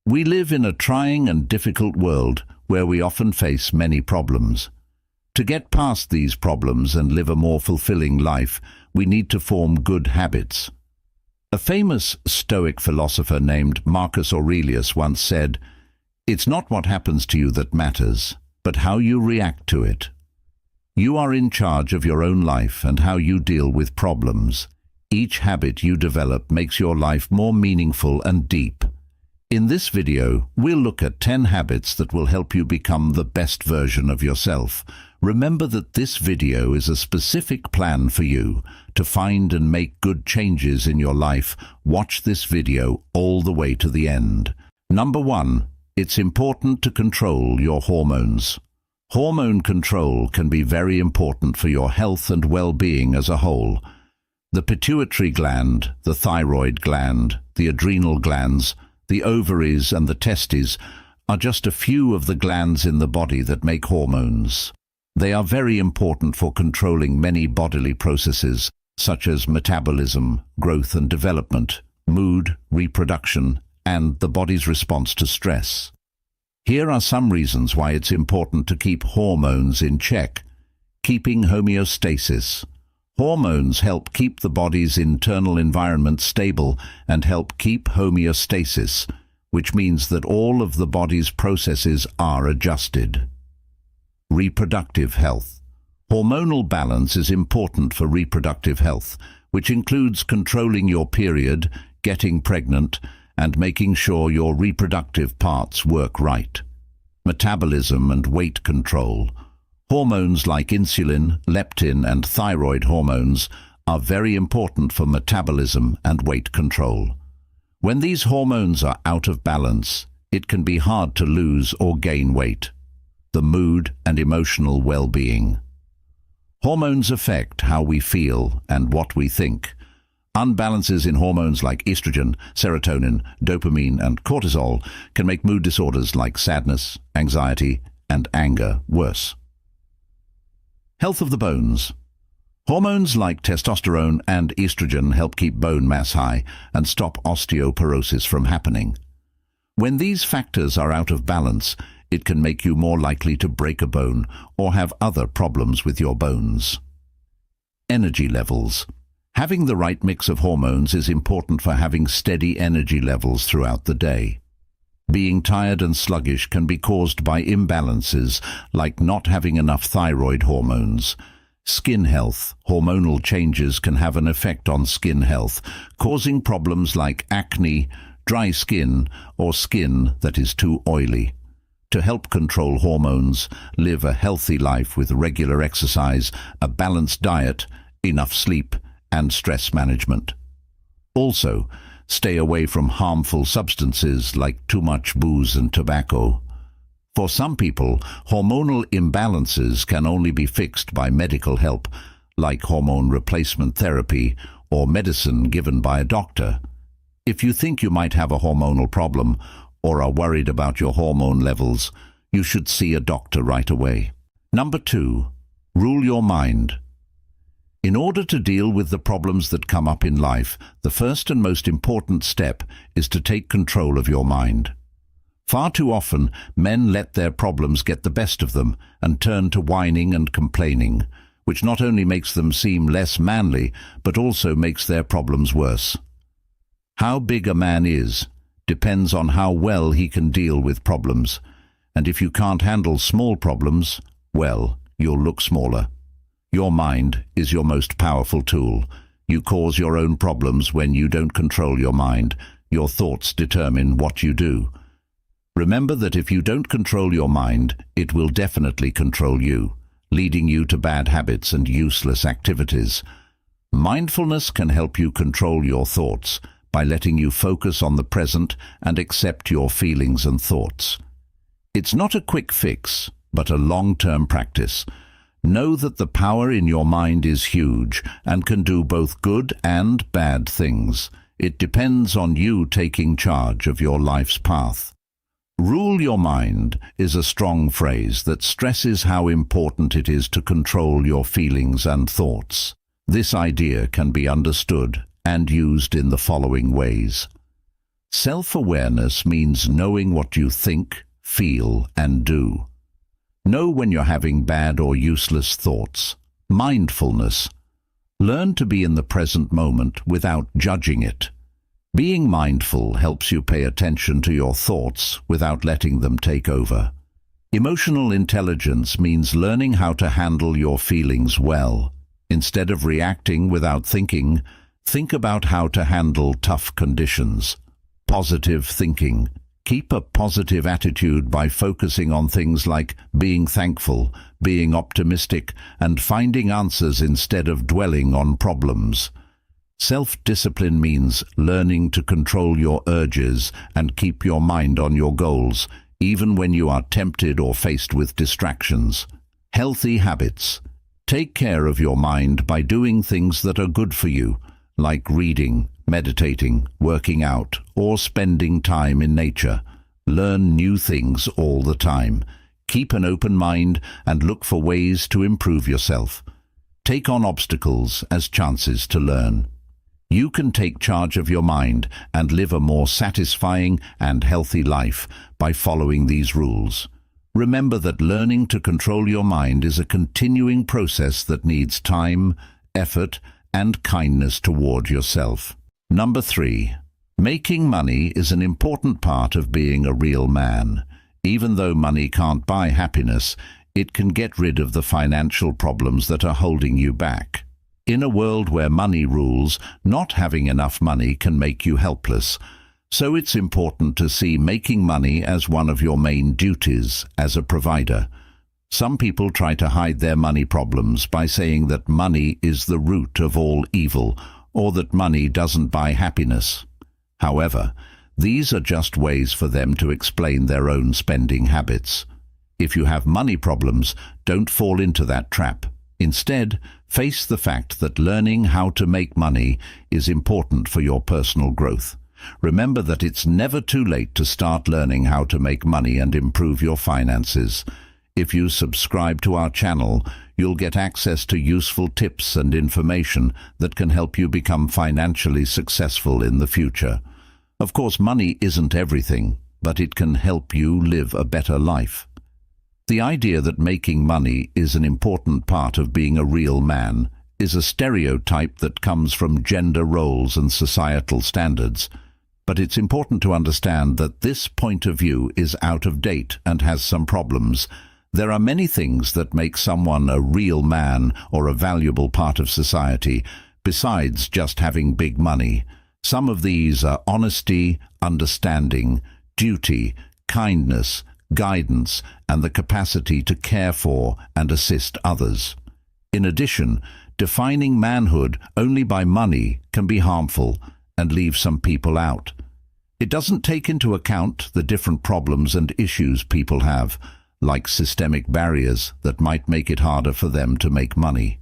We live in a trying and difficult world where we often face many problems. To get past these problems and live a more fulfilling life, we need to form good habits. A famous Stoic philosopher named Marcus Aurelius once said, "It's not what happens to you that matters, but how you react to it." You are in charge of your own life and how you deal with problems. Each habit you develop makes your life more meaningful and deep. In this video, we'll look at 10 habits that will help you become the best version of yourself. Remember that this video is a specific plan for you. To find and make good changes in your life, watch this video all the way to the end. Number 1. It's important to control your hormones. Hormone control can be very important for your health and well-being as a whole. The pituitary gland, the thyroid gland, the adrenal glands, the ovaries and the testes are just a few of the glands in the body that make hormones. They are very important for controlling many bodily processes, such as metabolism, growth and development, mood, reproduction, and the body's response to stress. Here are some reasons why it's important to keep hormones in check. Keeping homeostasis. Hormones help keep the body's internal environment stable and help keep homeostasis, which means that all of the body's processes are adjusted. Reproductive health. Hormonal balance is important for reproductive health, which includes controlling your period, getting pregnant, and making sure your reproductive parts work right. Metabolism and weight control. Hormones like insulin, leptin, and thyroid hormones are very important for metabolism and weight control. When these hormones are out of balance, it can be hard to lose or gain weight. The mood and emotional well-being. Hormones affect how we feel and what we think. Unbalances in hormones like estrogen, serotonin, dopamine, and cortisol can make mood disorders like sadness, anxiety, and anger worse. Health of the bones. Hormones like testosterone and estrogen help keep bone mass high and stop osteoporosis from happening. When these factors are out of balance, it can make you more likely to break a bone or have other problems with your bones. Energy levels. Having the right mix of hormones is important for having steady energy levels throughout the day. Being tired and sluggish can be caused by imbalances like not having enough thyroid hormones. Skin health. Hormonal changes can have an effect on skin health, causing problems like acne, dry skin, or skin that is too oily. To help control hormones, live a healthy life with regular exercise, a balanced diet, enough sleep, and stress management. Also, stay away from harmful substances like too much booze and tobacco. For some people, hormonal imbalances can only be fixed by medical help, like hormone replacement therapy or medicine given by a doctor. If you think you might have a hormonal problem or are worried about your hormone levels, you should see a doctor right away. Number 2. Rule your mind. In order to deal with the problems that come up in life, the first and most important step is to take control of your mind. Far too often, men let their problems get the best of them and turn to whining and complaining, which not only makes them seem less manly, but also makes their problems worse. How big a man is depends on how well he can deal with problems, and if you can't handle small problems, well, you'll look smaller. Your mind is your most powerful tool. You cause your own problems when you don't control your mind. Your thoughts determine what you do. Remember that if you don't control your mind, it will definitely control you, leading you to bad habits and useless activities. Mindfulness can help you control your thoughts by letting you focus on the present and accept your feelings and thoughts. It's not a quick fix, but a long-term practice. Know that the power in your mind is huge and can do both good and bad things. It depends on you taking charge of your life's path. Rule your mind is a strong phrase that stresses how important it is to control your feelings and thoughts. This idea can be understood and used in the following ways. Self-awareness means knowing what you think, feel, and do. Know when you're having bad or useless thoughts. Mindfulness. Learn to be in the present moment without judging it. Being mindful helps you pay attention to your thoughts without letting them take over. Emotional intelligence means learning how to handle your feelings well. Instead of reacting without thinking, think about how to handle tough conditions. Positive thinking. Keep a positive attitude by focusing on things like being thankful, being optimistic, and finding answers instead of dwelling on problems. Self-discipline means learning to control your urges and keep your mind on your goals, even when you are tempted or faced with distractions. Healthy habits. Take care of your mind by doing things that are good for you, like reading, meditating, working out, or spending time in nature. Learn new things all the time. Keep an open mind and look for ways to improve yourself. Take on obstacles as chances to learn. You can take charge of your mind and live a more satisfying and healthy life by following these rules. Remember that learning to control your mind is a continuing process that needs time, effort, and kindness toward yourself. Number 3. Making money is an important part of being a real man. Even though money can't buy happiness, it can get rid of the financial problems that are holding you back. In a world where money rules, not having enough money can make you helpless. So it's important to see making money as one of your main duties as a provider. Some people try to hide their money problems by saying that money is the root of all evil, or that money doesn't buy happiness. However, these are just ways for them to explain their own spending habits. If you have money problems, don't fall into that trap. Instead, face the fact that learning how to make money is important for your personal growth. Remember that it's never too late to start learning how to make money and improve your finances. If you subscribe to our channel, you'll get access to useful tips and information that can help you become financially successful in the future. Of course, money isn't everything, but it can help you live a better life. The idea that making money is an important part of being a real man is a stereotype that comes from gender roles and societal standards. But it's important to understand that this point of view is out of date and has some problems. There are many things that make someone a real man or a valuable part of society, besides just having big money. Some of these are honesty, understanding, duty, kindness, guidance, and the capacity to care for and assist others. In addition, defining manhood only by money can be harmful and leave some people out. It doesn't take into account the different problems and issues people have, like systemic barriers that might make it harder for them to make money.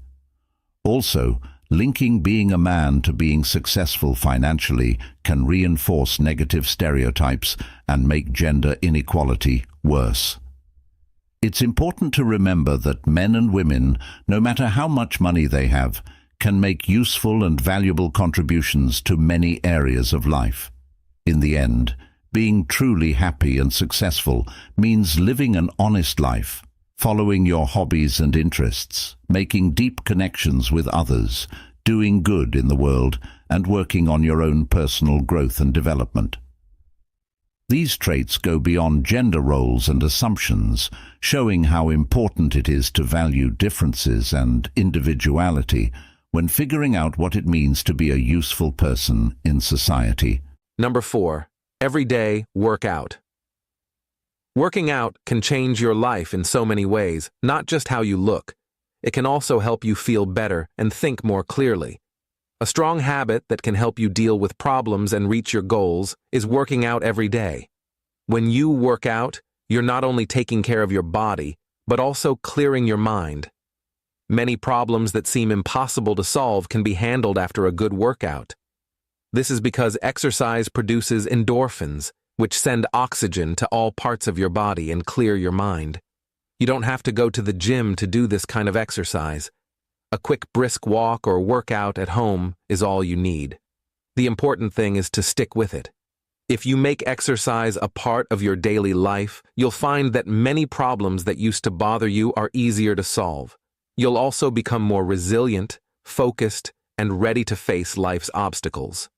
Also, linking being a man to being successful financially can reinforce negative stereotypes and make gender inequality worse. It's important to remember that men and women, no matter how much money they have, can make useful and valuable contributions to many areas of life. In the end, being truly happy and successful means living an honest life, following your hobbies and interests, making deep connections with others, doing good in the world, and working on your own personal growth and development. These traits go beyond gender roles and assumptions, showing how important it is to value differences and individuality when figuring out what it means to be a useful person in society. Number 4. Every day, work out. Working out can change your life in so many ways, not just how you look. It can also help you feel better and think more clearly. A strong habit that can help you deal with problems and reach your goals is working out every day. When you work out, you're not only taking care of your body, but also clearing your mind. Many problems that seem impossible to solve can be handled after a good workout. This is because exercise produces endorphins, which send oxygen to all parts of your body and clear your mind. You don't have to go to the gym to do this kind of exercise. A quick brisk walk or workout at home is all you need. The important thing is to stick with it. If you make exercise a part of your daily life, you'll find that many problems that used to bother you are easier to solve. You'll also become more resilient, focused, and ready to face life's obstacles.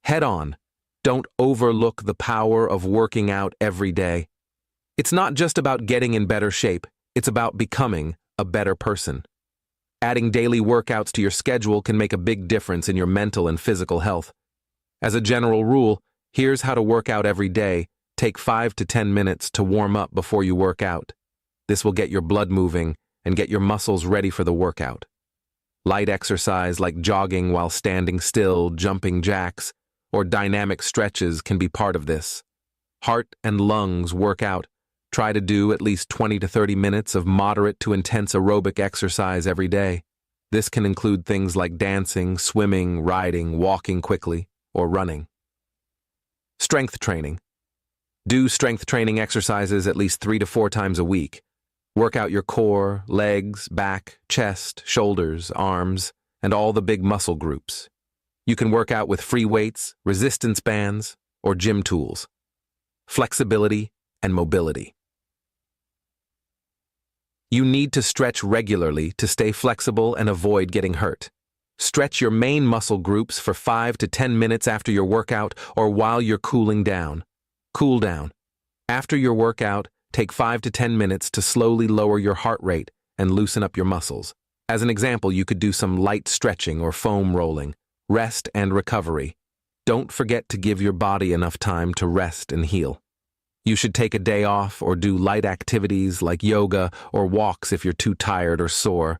Head on. Don't overlook the power of working out every day. It's not just about getting in better shape, it's about becoming a better person. Adding daily workouts to your schedule can make a big difference in your mental and physical health. As a general rule, here's how to work out every day. Take 5 to 10 minutes to warm up before you work out. This will get your blood moving and get your muscles ready for the workout. Light exercise like jogging while standing still, jumping jacks, or dynamic stretches can be part of this. Heart and lungs workout. Try to do at least 20 to 30 minutes of moderate to intense aerobic exercise every day. This can include things like dancing, swimming, riding, walking quickly, or running. Strength training. Do strength training exercises at least 3 to 4 times a week. Work out your core, legs, back, chest, shoulders, arms, and all the big muscle groups. You can work out with free weights, resistance bands, or gym tools. Flexibility and mobility. You need to stretch regularly to stay flexible and avoid getting hurt. Stretch your main muscle groups for 5 to 10 minutes after your workout or while you're cooling down. Cool down. After your workout, take 5 to 10 minutes to slowly lower your heart rate and loosen up your muscles. As an example, you could do some light stretching or foam rolling. Rest and recovery. Don't forget to give your body enough time to rest and heal. You should take a day off or do light activities like yoga or walks if you're too tired or sore.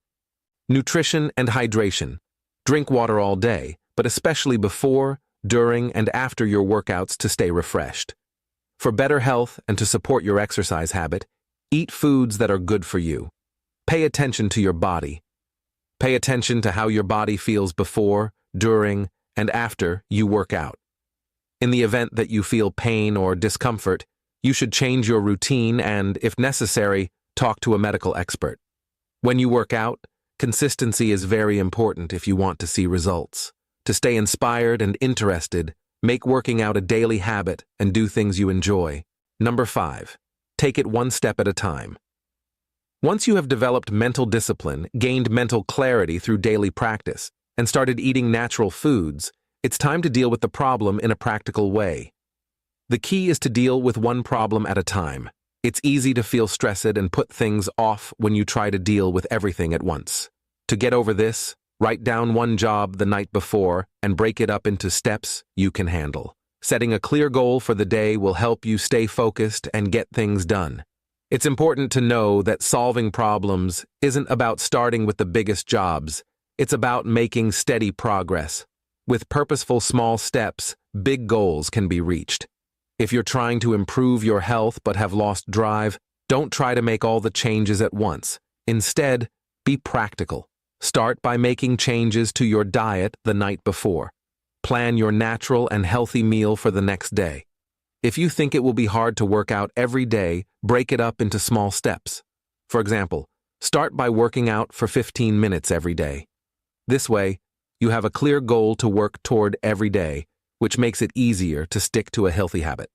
Nutrition and hydration. Drink water all day, but especially before, during, and after your workouts to stay refreshed. For better health and to support your exercise habit, eat foods that are good for you. Pay attention to your body. Pay attention to how your body feels before, during, and after you work out. In the event that you feel pain or discomfort, you should change your routine and, if necessary, talk to a medical expert. When you work out, consistency is very important if you want to see results. To stay inspired and interested, make working out a daily habit and do things you enjoy. Number 5. Take it one step at a time. Once you have developed mental discipline, gained mental clarity through daily practice, and started eating natural foods, it's time to deal with the problem in a practical way. The key is to deal with one problem at a time. It's easy to feel stressed and put things off when you try to deal with everything at once. To get over this, write down one job the night before and break it up into steps you can handle. Setting a clear goal for the day will help you stay focused and get things done. It's important to know that solving problems isn't about starting with the biggest jobs. It's about making steady progress. With purposeful small steps, big goals can be reached. If you're trying to improve your health but have lost drive, don't try to make all the changes at once. Instead, be practical. Start by making changes to your diet the night before. Plan your natural and healthy meal for the next day. If you think it will be hard to work out every day, break it up into small steps. For example, start by working out for 15 minutes every day. This way, you have a clear goal to work toward every day, which makes it easier to stick to a healthy habit.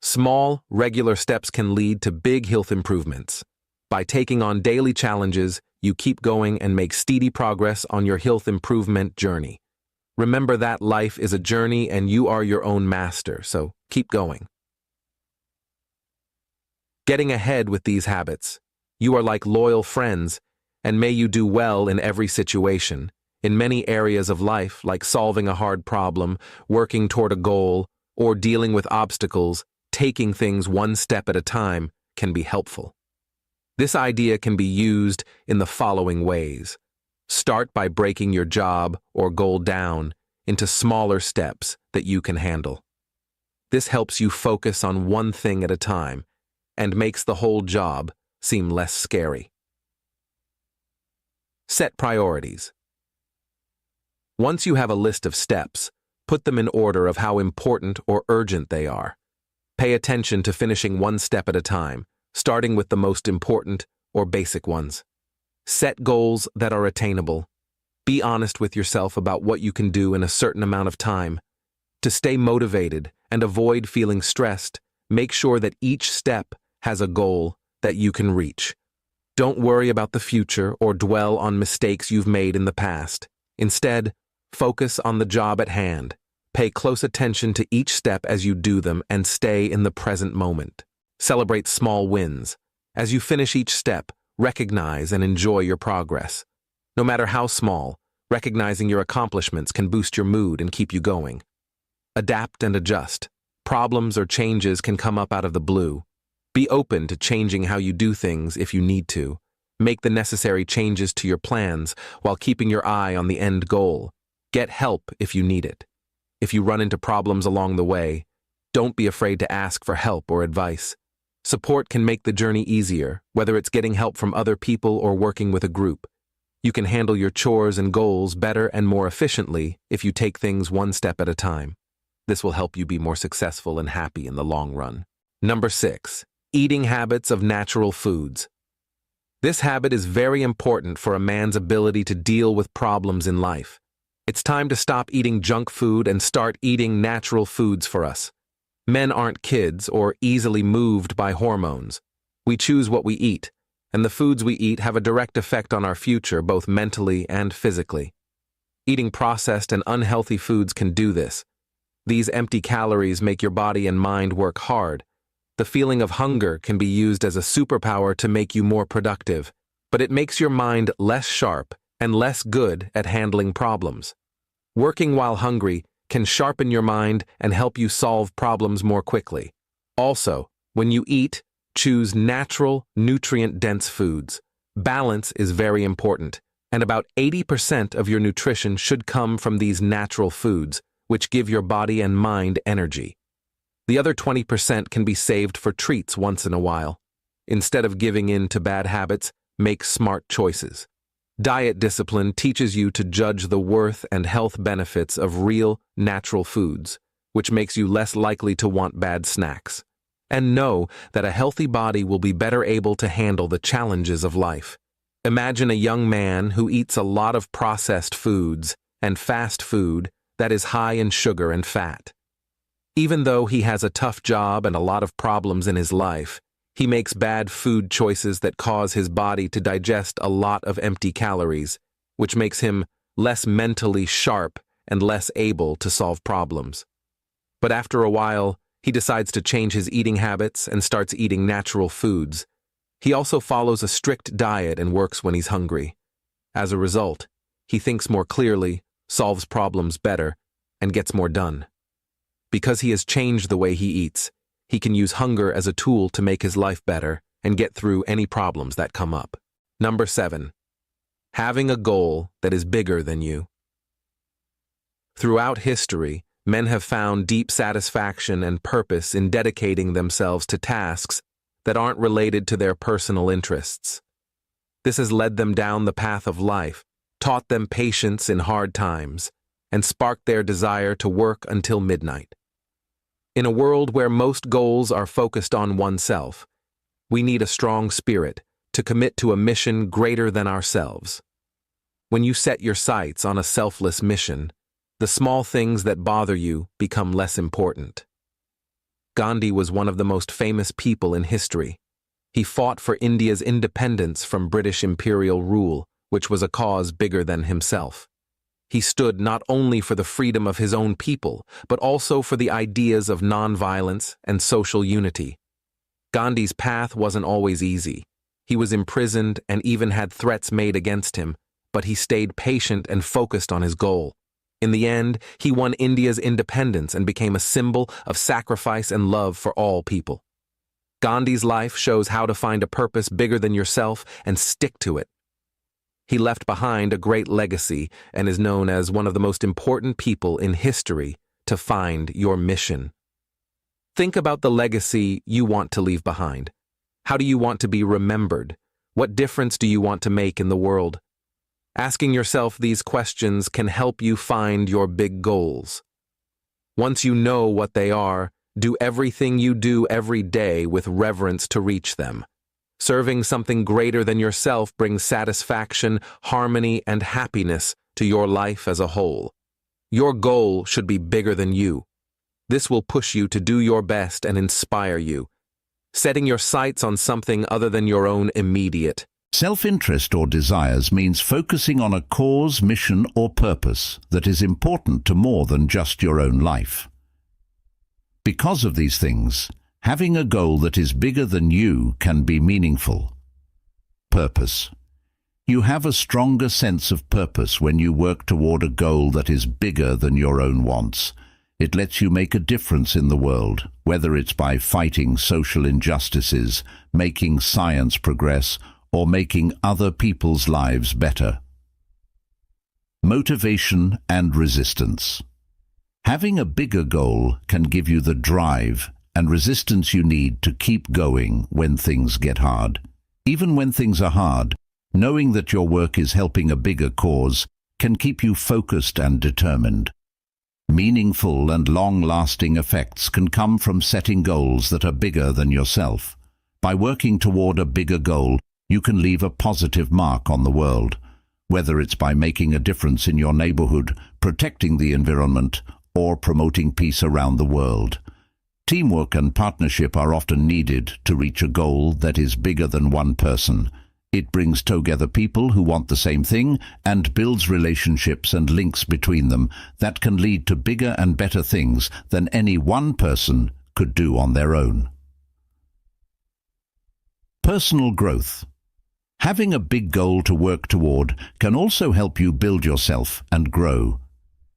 Small, regular steps can lead to big health improvements. By taking on daily challenges, you keep going and make steady progress on your health improvement journey. Remember that life is a journey and you are your own master, so keep going. Getting ahead with these habits. You are like loyal friends, and may you do well in every situation. In many areas of life, like solving a hard problem, working toward a goal, or dealing with obstacles, taking things one step at a time can be helpful. This idea can be used in the following ways. Start by breaking your job or goal down into smaller steps that you can handle. This helps you focus on one thing at a time and makes the whole job seem less scary. Set priorities. Once you have a list of steps, put them in order of how important or urgent they are. Pay attention to finishing one step at a time, starting with the most important or basic ones. Set goals that are attainable. Be honest with yourself about what you can do in a certain amount of time. To stay motivated and avoid feeling stressed, make sure that each step has a goal that you can reach. Don't worry about the future or dwell on mistakes you've made in the past. Instead, focus on the job at hand. Pay close attention to each step as you do them and stay in the present moment. Celebrate small wins. As you finish each step, recognize and enjoy your progress. No matter how small, recognizing your accomplishments can boost your mood and keep you going. Adapt and adjust. Problems or changes can come up out of the blue. Be open to changing how you do things if you need to. Make the necessary changes to your plans while keeping your eye on the end goal. Get help if you need it. If you run into problems along the way, don't be afraid to ask for help or advice. Support can make the journey easier, whether it's getting help from other people or working with a group. You can handle your chores and goals better and more efficiently if you take things one step at a time. This will help you be more successful and happy in the long run. Number 6. Eating habits of natural foods. This habit is very important for a man's ability to deal with problems in life. It's time to stop eating junk food and start eating natural foods for us. Men aren't kids or easily moved by hormones. We choose what we eat, and the foods we eat have a direct effect on our future, both mentally and physically. Eating processed and unhealthy foods can do this. These empty calories make your body and mind work hard. The feeling of hunger can be used as a superpower to make you more productive, but it makes your mind less sharp and less good at handling problems. Working while hungry can sharpen your mind and help you solve problems more quickly. Also, when you eat, choose natural, nutrient-dense foods. Balance is very important, and about 80% of your nutrition should come from these natural foods, which give your body and mind energy. The other 20% can be saved for treats once in a while. Instead of giving in to bad habits, make smart choices. Diet discipline teaches you to judge the worth and health benefits of real, natural foods, which makes you less likely to want bad snacks. And know that a healthy body will be better able to handle the challenges of life. Imagine a young man who eats a lot of processed foods and fast food that is high in sugar and fat. Even though he has a tough job and a lot of problems in his life, he makes bad food choices that cause his body to digest a lot of empty calories, which makes him less mentally sharp and less able to solve problems. But after a while, he decides to change his eating habits and starts eating natural foods. He also follows a strict diet and works when he's hungry. As a result, he thinks more clearly, solves problems better, and gets more done. Because he has changed the way he eats, he can use hunger as a tool to make his life better and get through any problems that come up. Number 7. Having a goal that is bigger than you. Throughout history, men have found deep satisfaction and purpose in dedicating themselves to tasks that aren't related to their personal interests. This has led them down the path of life, taught them patience in hard times, and sparked their desire to work until midnight. In a world where most goals are focused on oneself, we need a strong spirit to commit to a mission greater than ourselves. When you set your sights on a selfless mission, the small things that bother you become less important. Gandhi was one of the most famous people in history. He fought for India's independence from British imperial rule, which was a cause bigger than himself. He stood not only for the freedom of his own people, but also for the ideas of nonviolence and social unity. Gandhi's path wasn't always easy. He was imprisoned and even had threats made against him, but he stayed patient and focused on his goal. In the end, he won India's independence and became a symbol of sacrifice and love for all people. Gandhi's life shows how to find a purpose bigger than yourself and stick to it. He left behind a great legacy and is known as one of the most important people in history to find your mission. Think about the legacy you want to leave behind. How do you want to be remembered? What difference do you want to make in the world? Asking yourself these questions can help you find your big goals. Once you know what they are, do everything you do every day with reverence to reach them. Serving something greater than yourself brings satisfaction, harmony, and happiness to your life as a whole. Your goal should be bigger than you, This will push you to do your best and inspire you, setting your sights on something other than your own immediate. Self-interest or desires means focusing on a cause, mission, or purpose that is important to more than just your own life. Because of these things, having a goal that is bigger than you can be meaningful. Purpose. You have a stronger sense of purpose when you work toward a goal that is bigger than your own wants. It lets you make a difference in the world, whether it's by fighting social injustices, making science progress, or making other people's lives better. Motivation and resistance. Having a bigger goal can give you the drive and resistance you need to keep going when things get hard. Even when things are hard, knowing that your work is helping a bigger cause can keep you focused and determined. Meaningful and long-lasting effects can come from setting goals that are bigger than yourself. By working toward a bigger goal, you can leave a positive mark on the world, whether it's by making a difference in your neighborhood, protecting the environment, or promoting peace around the world. Teamwork and partnership are often needed to reach a goal that is bigger than one person. It brings together people who want the same thing and builds relationships and links between them that can lead to bigger and better things than any one person could do on their own. Personal growth. Having a big goal to work toward can also help you build yourself and grow.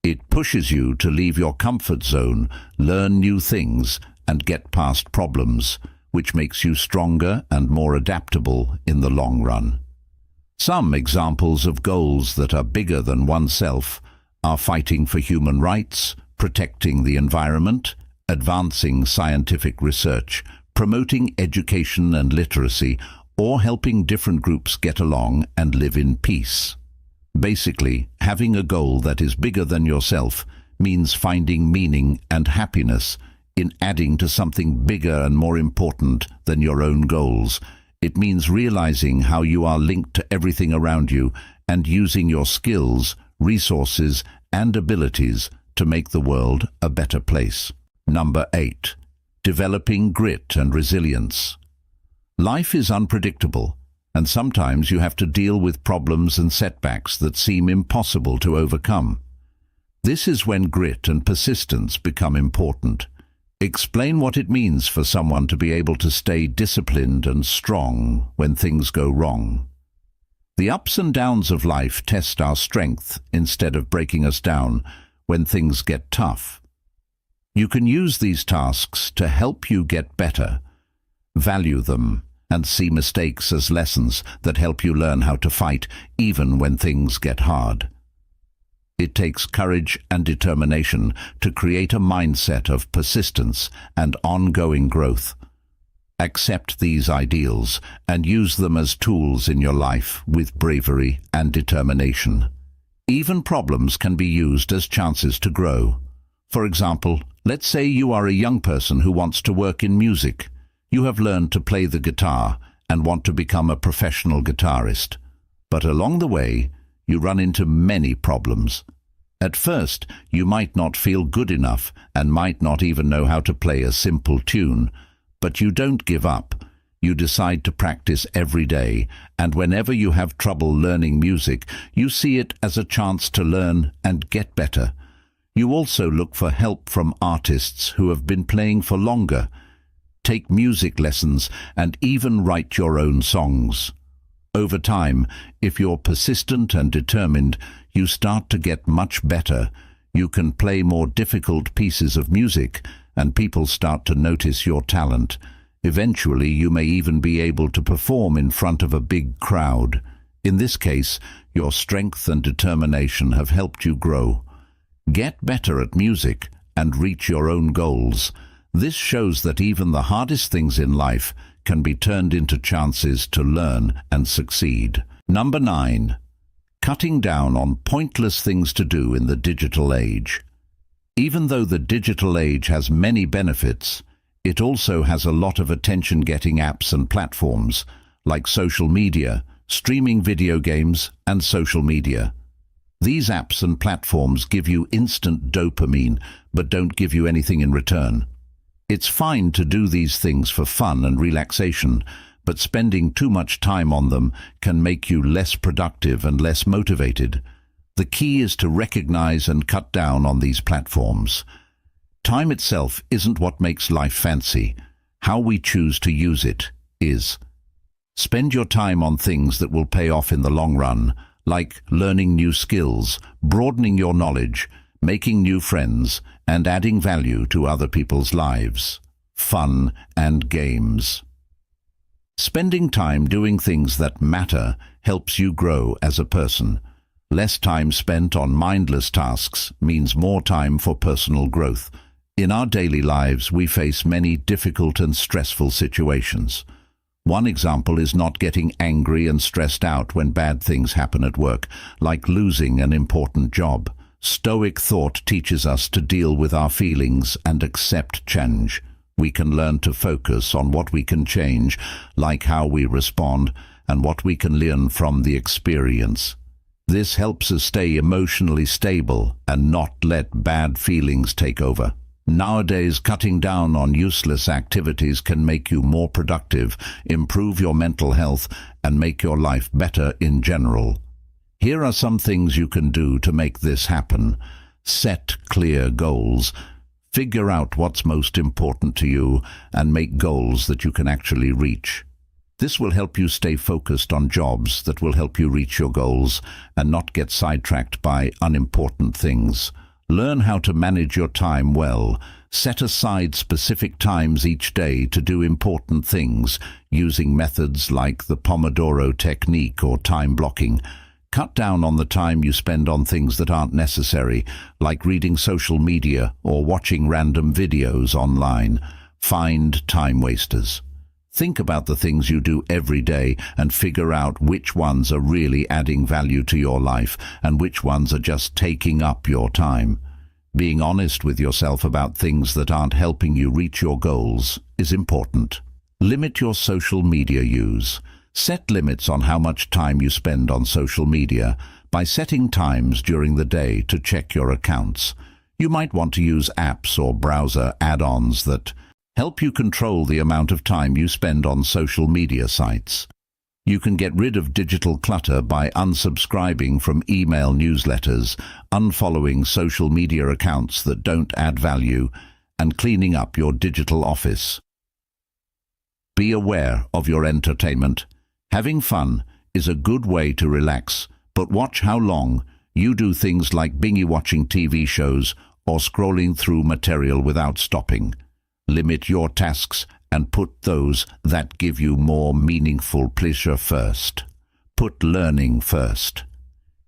It pushes you to leave your comfort zone, learn new things, and get past problems, which makes you stronger and more adaptable in the long run. Some examples of goals that are bigger than oneself are fighting for human rights, protecting the environment, advancing scientific research, promoting education and literacy, or helping different groups get along and live in peace. Basically, having a goal that is bigger than yourself means finding meaning and happiness in adding to something bigger and more important than your own goals. It means realizing how you are linked to everything around you and using your skills, resources, and abilities to make the world a better place. Number 8. Developing grit and resilience. Life is unpredictable, and sometimes you have to deal with problems and setbacks that seem impossible to overcome. This is when grit and persistence become important. Explain what it means for someone to be able to stay disciplined and strong when things go wrong. The ups and downs of life test our strength instead of breaking us down when things get tough. You can use these tasks to help you get better. Value them and see mistakes as lessons that help you learn how to fight even when things get hard. It takes courage and determination to create a mindset of persistence and ongoing growth. Accept these ideals and use them as tools in your life with bravery and determination. Even problems can be used as chances to grow. For example, let's say you are a young person who wants to work in music. You have learned to play the guitar and want to become a professional guitarist. But along the way, you run into many problems. At first, you might not feel good enough and might not even know how to play a simple tune. But you don't give up. You decide to practice every day, and whenever you have trouble learning music, you see it as a chance to learn and get better. You also look for help from artists who have been playing for longer. Take music lessons and even write your own songs. Over time, if you're persistent and determined, you start to get much better. You can play more difficult pieces of music, and people start to notice your talent. Eventually, you may even be able to perform in front of a big crowd. In this case, your strength and determination have helped you grow. Get better at music and reach your own goals. This shows that even the hardest things in life can be turned into chances to learn and succeed. Number 9. Cutting down on pointless things to do in the digital age. Even though the digital age has many benefits, it also has a lot of attention-getting apps and platforms, like social media, streaming video games, and social media. These apps and platforms give you instant dopamine, but don't give you anything in return. It's fine to do these things for fun and relaxation, but spending too much time on them can make you less productive and less motivated. The key is to recognize and cut down on these platforms. Time itself isn't what makes life fancy. How we choose to use it is. Spend your time on things that will pay off in the long run, like learning new skills, broadening your knowledge, making new friends, and adding value to other people's lives. Fun and games. Spending time doing things that matter helps you grow as a person. Less time spent on mindless tasks means more time for personal growth. In our daily lives, we face many difficult and stressful situations. One example is not getting angry and stressed out when bad things happen at work, like losing an important job. Stoic thought teaches us to deal with our feelings and accept change. We can learn to focus on what we can change, like how we respond, and what we can learn from the experience. This helps us stay emotionally stable and not let bad feelings take over. Nowadays, cutting down on useless activities can make you more productive, improve your mental health, and make your life better in general. Here are some things you can do to make this happen. Set clear goals. Figure out what's most important to you and make goals that you can actually reach. This will help you stay focused on jobs that will help you reach your goals and not get sidetracked by unimportant things. Learn how to manage your time well. Set aside specific times each day to do important things, using methods like the Pomodoro technique or time blocking. Cut down on the time you spend on things that aren't necessary, like reading social media or watching random videos online. Find time wasters. Think about the things you do every day and figure out which ones are really adding value to your life and which ones are just taking up your time. Being honest with yourself about things that aren't helping you reach your goals is important. Limit your social media use. Set limits on how much time you spend on social media by setting times during the day to check your accounts. You might want to use apps or browser add-ons that help you control the amount of time you spend on social media sites. You can get rid of digital clutter by unsubscribing from email newsletters, unfollowing social media accounts that don't add value, and cleaning up your digital office. Be aware of your entertainment. Having fun is a good way to relax, but watch how long you do things like binge watching TV shows or scrolling through material without stopping. Limit your tasks and put those that give you more meaningful pleasure first. Put learning first.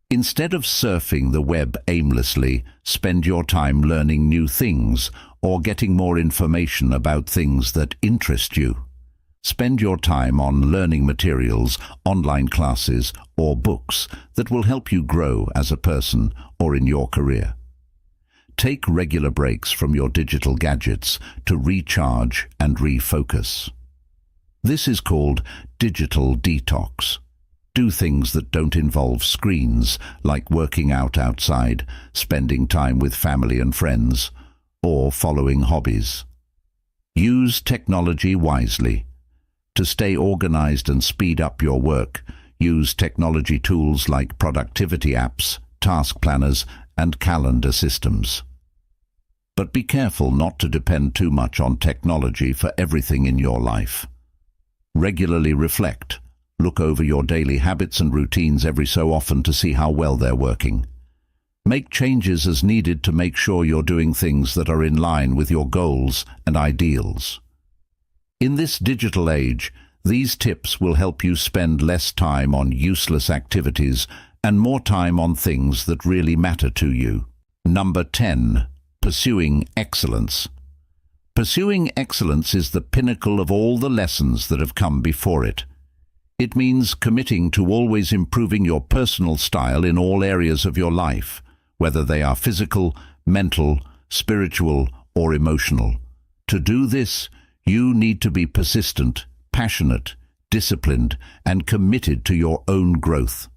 Instead of surfing the web aimlessly, spend your time learning new things or getting more information about things that interest you. Spend your time on learning materials, online classes, or books that will help you grow as a person or in your career. Take regular breaks from your digital gadgets to recharge and refocus. This is called digital detox. Do things that don't involve screens, like working out outside, spending time with family and friends, or following hobbies. Use technology wisely. To stay organized and speed up your work, use technology tools like productivity apps, task planners, and calendar systems. But be careful not to depend too much on technology for everything in your life. Regularly reflect. Look over your daily habits and routines every so often to see how well they're working. Make changes as needed to make sure you're doing things that are in line with your goals and ideals. In this digital age, these tips will help you spend less time on useless activities and more time on things that really matter to you. Number 10. Pursuing excellence. Pursuing excellence is the pinnacle of all the lessons that have come before it. It means committing to always improving your personal style in all areas of your life, whether they are physical, mental, spiritual, or emotional. To do this, you need to be persistent, passionate, disciplined, and committed to your own growth.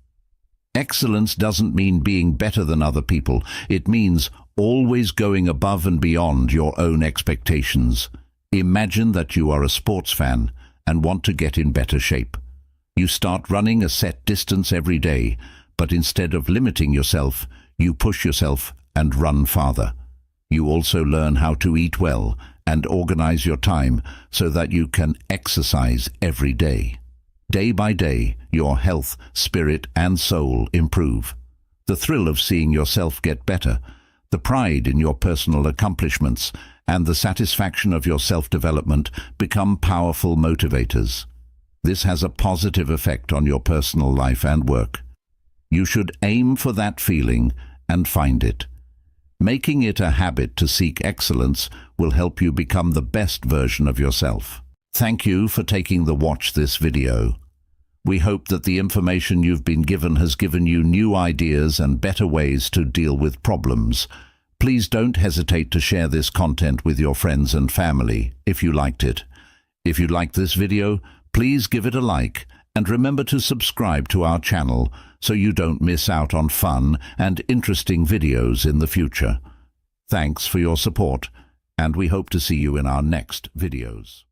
Excellence doesn't mean being better than other people. It means always going above and beyond your own expectations. Imagine that you are a sports fan and want to get in better shape. You start running a set distance every day, but instead of limiting yourself, you push yourself and run farther. You also learn how to eat well and organize your time so that you can exercise every day. Day by day, your health, spirit, and soul improve. The thrill of seeing yourself get better, the pride in your personal accomplishments, and the satisfaction of your self-development become powerful motivators. This has a positive effect on your personal life and work. You should aim for that feeling and find it. Making it a habit to seek excellence will help you become the best version of yourself. Thank you for taking the watch this video. We hope that the information you've been given has given you new ideas and better ways to deal with problems. Please don't hesitate to share this content with your friends and family if you liked it. If you liked this video, please give it a like and remember to subscribe to our channel so you don't miss out on fun and interesting videos in the future. Thanks for your support, and we hope to see you in our next videos.